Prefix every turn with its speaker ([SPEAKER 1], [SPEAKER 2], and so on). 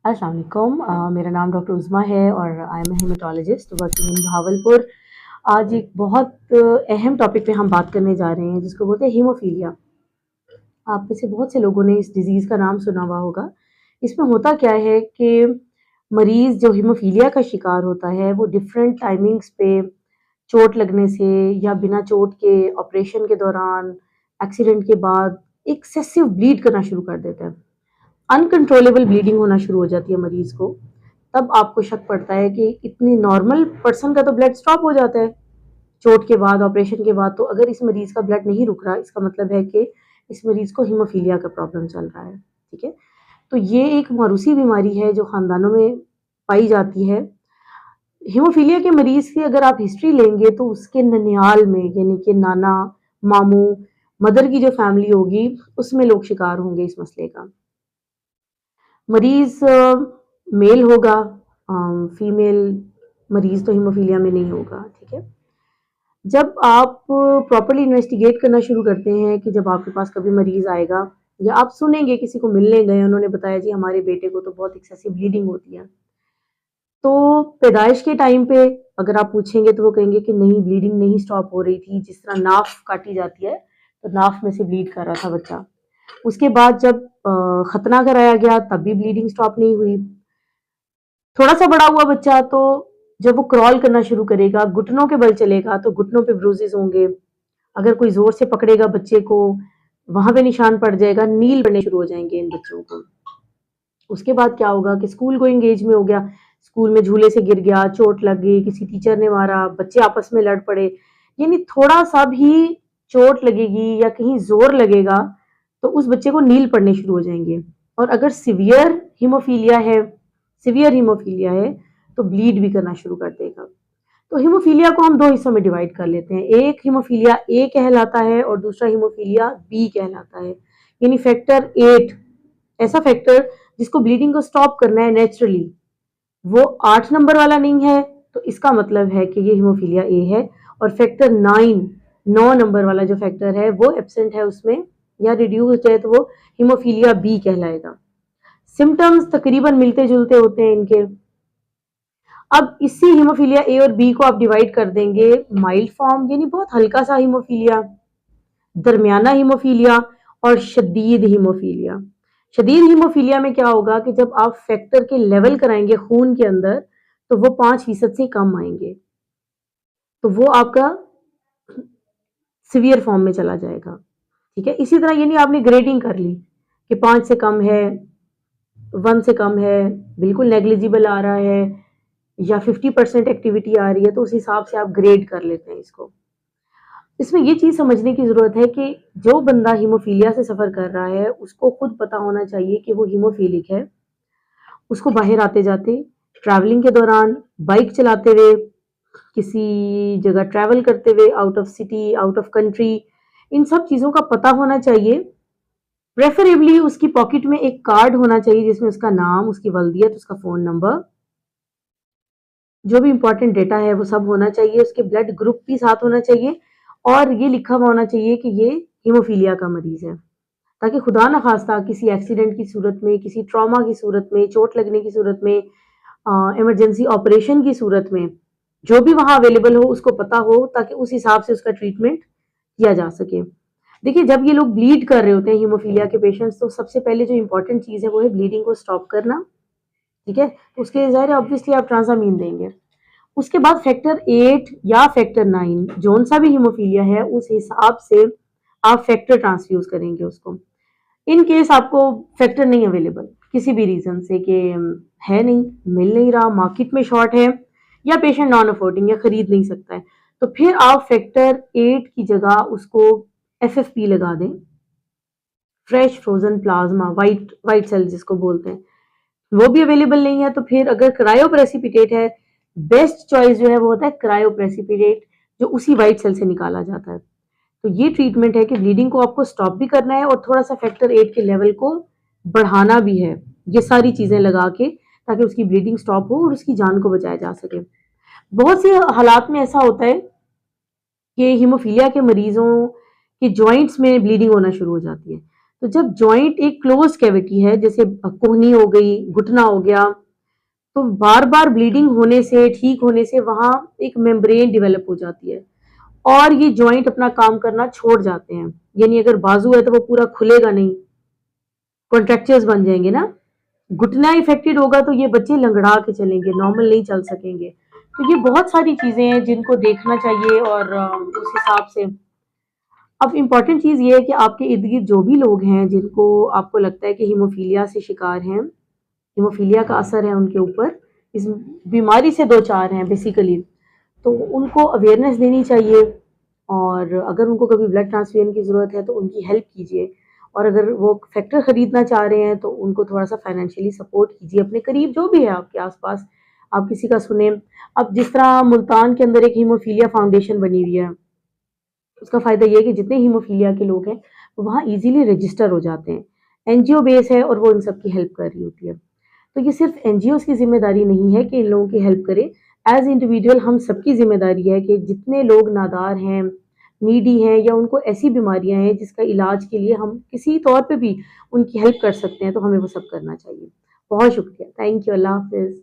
[SPEAKER 1] अस्सलाम वालेकुम। मेरा नाम डॉक्टर उज़्मा है और I am haematologist working in Bahawalpur. आज एक बहुत अहम टॉपिक पे हम बात करने जा रहे हैं जिसको बोलते हैं हीमोफीलिया। आप में से बहुत से लोगों ने इस डिज़ीज़ का नाम सुना हुआ होगा। इसमें होता क्या है कि मरीज़ जो हीमोफीलिया का शिकार होता है वो डिफरेंट टाइमिंग्स पे चोट लगने से या बिना चोट के ऑपरेशन के दौरान, एक्सीडेंट के बाद एक्सेसिव ब्लीड करना शुरू कर देता है। अनकंट्रोलेबल ब्लीडिंग होना शुरू हो जाती है मरीज को। तब आपको शक पड़ता है कि इतनी नॉर्मल पर्सन का तो ब्लड स्टॉप हो जाता है चोट के बाद, ऑपरेशन के बाद। तो अगर इस मरीज का ब्लड नहीं रुक रहा, इसका मतलब है कि इस मरीज को हीमोफीलिया का प्रॉब्लम चल रहा है। ठीक है, तो ये एक मरूसी बीमारी है जो खानदानों में पाई जाती है। हीमोफीलिया के मरीज की अगर आप हिस्ट्री लेंगे तो उसके ननियाल में, यानी कि नाना, मामू, मदर की जो फैमिली होगी उसमें लोग शिकार होंगे इस मसले का। मरीज मेल होगा, फीमेल मरीज तो हीमोफीलिया में नहीं होगा। ठीक है, जब आप प्रॉपरली इन्वेस्टिगेट करना शुरू करते हैं कि जब आपके पास कभी मरीज आएगा या आप सुनेंगे किसी को मिलने गए, उन्होंने बताया जी हमारे बेटे को तो बहुत एक्सेसिव ब्लीडिंग होती है, तो पैदाइश के टाइम पे अगर आप पूछेंगे तो वो कहेंगे कि नहीं, ब्लीडिंग नहीं स्टॉप हो रही थी। जिस तरह नाफ काटी जाती है तो नाफ में से ब्लीड कर रहा था बच्चा। उसके बाद जब खतना कराया गया तब भी ब्लीडिंग स्टॉप नहीं हुई। थोड़ा सा बड़ा हुआ बच्चा तो जब वो क्रॉल करना शुरू करेगा, घुटनों के बल चलेगा तो घुटनों पे ब्रूजेस होंगे। अगर कोई जोर से पकड़ेगा बच्चे को, वहां पे निशान पड़ जाएगा, नील पड़ने शुरू हो जाएंगे इन बच्चों को। उसके बाद क्या होगा कि स्कूल गोइंग एज में हो गया, स्कूल में झूले से गिर गया, चोट लग गई, किसी टीचर ने मारा, बच्चे आपस में लड़ पड़े, यानी थोड़ा सा भी चोट लगेगी या कहीं जोर लगेगा तो उस बच्चे को नील पड़ने शुरू हो जाएंगे। और अगर सिवियर हीमोफीलिया है तो ब्लीड भी करना शुरू कर देगा। तो हीमोफीलिया को हम दो हिस्सों में डिवाइड कर लेते हैं। एक हीमोफीलिया ए कहलाता है और दूसरा हीमोफीलिया बी कहलाता है। यानी फैक्टर 8, ऐसा फैक्टर जिसको ब्लीडिंग को स्टॉप करना है नेचुरली, वो 8 नंबर वाला नहीं है, तो इसका मतलब है कि ये हीमोफीलिया ए है। और फैक्टर 9 नंबर वाला जो फैक्टर है वो एब्सेंट है उसमें या रिड्यूस्ड है, तो वो हीमोफीलिया बी कहलाएगा। सिम्टम्स तकरीबन मिलते जुलते होते हैं इनके। अब इसी हीमोफीलिया ए और बी को आप डिवाइड कर देंगे, माइल्ड फॉर्म यानी बहुत हल्का सा हीमोफीलिया, दरमियाना हीमोफीलिया और शदीद हीमोफीलिया। शदीद हीमोफीलिया में क्या होगा कि जब आप फैक्टर के लेवल कराएंगे खून के अंदर तो वो 5% से कम आएंगे, तो वो आपका सिवियर फॉर्म में चला जाएगा। ठीक है, इसी तरह यानी आपने ग्रेडिंग कर ली कि 5 से कम है, 1 से कम है, बिल्कुल नेग्लिजिबल आ रहा है या 50% एक्टिविटी आ रही है, तो उस हिसाब से आप ग्रेड कर लेते हैं इसको। इसमें ये चीज़ समझने की ज़रूरत है कि जो बंदा हीमोफीलिया से सफ़र कर रहा है उसको खुद पता होना चाहिए कि वो हीमोफीलिक है। उसको बाहर आते जाते, ट्रैवलिंग के दौरान, बाइक चलाते हुए, किसी जगह ट्रैवल करते हुए, out of city, out of country, इन सब चीज़ों का पता होना चाहिए। प्रेफरेबली उसकी पॉकेट में एक कार्ड होना चाहिए जिसमें उसका नाम, उसकी वल्दियत, उसका फ़ोन नंबर, जो भी इंपॉर्टेंट डेटा है वो सब होना चाहिए। उसके ब्लड ग्रुप भी साथ होना चाहिए और ये लिखा हुआ होना चाहिए कि ये हीमोफीलिया का मरीज है, ताकि खुदा न खास्ता किसी एक्सीडेंट की सूरत में, किसी ट्रॉमा की सूरत में, चोट लगने की सूरत में, इमरजेंसी ऑपरेशन की सूरत में जो भी वहां अवेलेबल हो उसको पता हो, ताकि उस हिसाब से उसका ट्रीटमेंट किया जा सके। देखिए, जब ये लोग ब्लीड कर रहे होते हैं हीमोफीलिया के पेशेंट्स, तो सबसे पहले जो इंपॉर्टेंट चीज़ है वो है ब्लीडिंग को स्टॉप करना। ठीक है, तो उसके लिए ज़ाहिर है ऑब्वियसली आप ट्रांसामीन देंगे। उसके बाद फैक्टर 8 या फैक्टर 9 जोन सा भी हीमोफीलिया है उस हिसाब से आप फैक्टर ट्रांसफ्यूज करेंगे उसको। इन केस आपको फैक्टर नहीं अवेलेबल किसी भी रीजन से कि है नहीं, मिल नहीं रहा, मार्केट में शॉर्ट है या पेशेंट नॉन अफोर्डिंग या खरीद नहीं सकता है, तो फिर आप फैक्टर 8 की जगह उसको FFP लगा दें, fresh frozen plasma white white cell जिसको बोलते हैं। वो भी अवेलेबल नहीं है तो फिर अगर क्रायोप्रेसिपिटेट है, बेस्ट चॉइस जो है वो होता है क्रायोप्रेसिपिटेट, जो उसी वाइट सेल से निकाला जाता है। तो ये ट्रीटमेंट है कि ब्लीडिंग को आपको स्टॉप भी करना है और थोड़ा सा फैक्टर 8 के लेवल को बढ़ाना भी है, ये सारी चीजें लगा के, ताकि उसकी ब्लीडिंग स्टॉप हो और उसकी जान को बचाया जा सके। बहुत से हालात में ऐसा होता है कि हीमोफीलिया के मरीजों के जॉइंट्स में ब्लीडिंग होना शुरू हो जाती है, तो जब जॉइंट एक क्लोज कैविटी है, जैसे कोहनी हो गई, घुटना हो गया, तो बार बार ब्लीडिंग होने से, ठीक होने से वहां एक मेम्ब्रेन डेवलप हो जाती है और ये जॉइंट अपना काम करना छोड़ जाते हैं। यानी अगर बाजू है तो वो पूरा खुलेगा नहीं, कॉन्ट्रेक्चर्स बन जाएंगे ना। घुटना इफेक्टेड होगा तो ये बच्चे लंगड़ा के चलेंगे, नॉर्मल नहीं चल सकेंगे। तो ये बहुत सारी चीजें हैं जिनको देखना चाहिए और उस हिसाब से। अब इम्पॉर्टेंट चीज ये है कि आपके इर्द गिर्द जो भी लोग हैं जिनको आपको लगता है कि हीमोफीलिया से शिकार हैं, हीमोफीलिया का असर है उनके ऊपर, इस बीमारी से दो चार हैं बेसिकली, तो उनको अवेयरनेस देनी चाहिए। और अगर उनको कभी ब्लड ट्रांसफ्यूजन की ज़रूरत है तो उनकी हेल्प कीजिए। और अगर वो फैक्टर खरीदना चाह रहे हैं तो उनको थोड़ा सा फाइनेंशियली सपोर्ट कीजिए। अपने करीब जो भी है आपके आसपास, आप किसी का सुने। अब जिस तरह मुल्तान के अंदर एक हीमोफीलिया फाउंडेशन बनी हुई है, उसका फ़ायदा ये है कि जितने हीमोफीलिया के लोग हैं वो वहाँ इजीली रजिस्टर हो जाते हैं। एनजीओ बेस है और वो इन सब की हेल्प कर रही होती है। तो ये सिर्फ एनजीओज़ की ज़िम्मेदारी नहीं है कि इन लोगों की हेल्प करें। एज़ इंडिविजुअल हम सबकी ज़िम्मेदारी है कि जितने लोग नादार हैं, नीडी हैं या उनको ऐसी बीमारियाँ हैं जिसका इलाज के लिए हम किसी तौर पे भी उनकी हेल्प कर सकते हैं, तो हमें वो सब करना चाहिए। बहुत शुक्रिया। Thank you. अल्लाह हाफ़िज़।